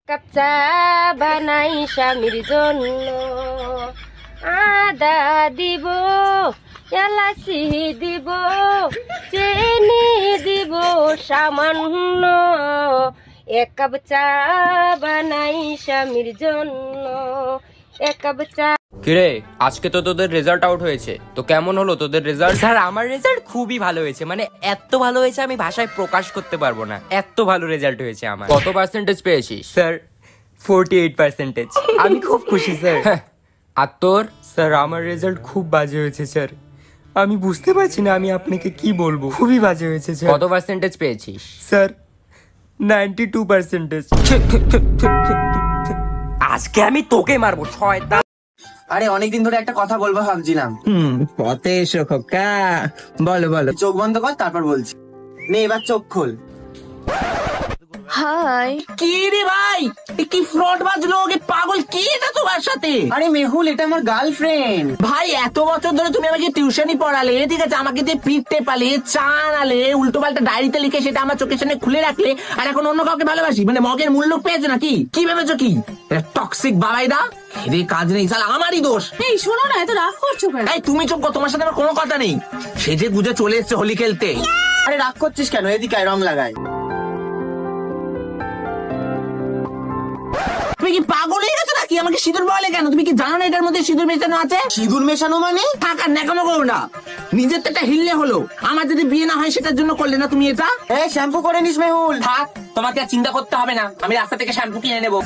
Cup চা বানাই স্বামীর জন্য, আদা দিব, এলাচি দিব, চিনি দিব সামান্য, এক কাপ চা বানাই স্বামীর জন্য, এক কাপ চা। কিরে, আজকে তো তোদের রেজাল্ট আউট হয়েছে, তো কেমন হলো তোদের রেজাল্ট? স্যার আমার রেজাল্ট খুবই ভালো হয়েছে, মানে এত ভালো হয়েছে আমি ভাষায় প্রকাশ করতে পারবো না, এত ভালো রেজাল্ট হয়েছে আমার। কত পার্সেন্টেজ পেয়েছিস? স্যার 48%। আমি খুব খুশি স্যার। আর তোর? স্যার আমার রেজাল্ট খুব বাজে হয়েছে স্যার, আমি বুঝতে পারছি না আমি আপনাকে কি বলবো, খুবই বাজে হয়েছে স্যার। কত পার্সেন্টেজ পেয়েছিস? স্যার 92%। আজকে আমি তোকে মারবো শয়তান। আরে অনেকদিন ধরে একটা কথা বলবো ভাবছিলাম। পথে এসো খোকা, বলো বলো। চোখ বন্ধ কর, তারপর বলছি। নে এবার চোখ খোল। হাই, কি রে ভাই, কি ফ্রড বাজলো, ওকে পাগল কি এটা তোমার সাথে? আরে মেহুল, এটা আমার গার্লফ্রেন্ড। ভাই এত বছর ধরে তুমি আমাকে টিউশনই পড়ালে, ঠিক আছে, আমাকে দিয়ে পিটতে পালে, চা আনালে, উল্টো পাল্টা ডায়েরিতে লিখে সেটা আমার চোখের সামনে খুলে রাখলে, আর এখন অন্য কাউকে ভালোবাসি, মানে মগের মূল্য পেয়েছো নাকি? কি ভেবেছো কি টক্সিক বাবাইদা? এদের কাজ নেই, সালা আমারই দোষ। এই শোনো না, এত রাগ করছো কেন? এই তুমি চুপ কর, তোমার সাথে আমার কোনো কথা নেই। সেজে গুজে চলে এসছে হোলি খেলতে। আরে রাগ করছিস কেন? এদিকে আয়, রং লাগাই। তুমি কি পাগল হয়ে গেছো নাকি? আমাকে সিঁদুর বলে কেন? তুমি কি জানো না এটার মধ্যে সিঁদুর মেশানো আছে? সিঁদুর মেশানো মানে? থাক আর ন্যাকামো করো না, নিজের তো একটা হিললে হলো। আমার যদি বিয়ে না হয় সেটার জন্য করলে না তুমি এটা? শ্যাম্পু করে নিস মেহুল। থাক, তোমাকে আর চিন্তা করতে হবে না, আমি রাস্তা থেকে শ্যাম্পু কিনে নেবো।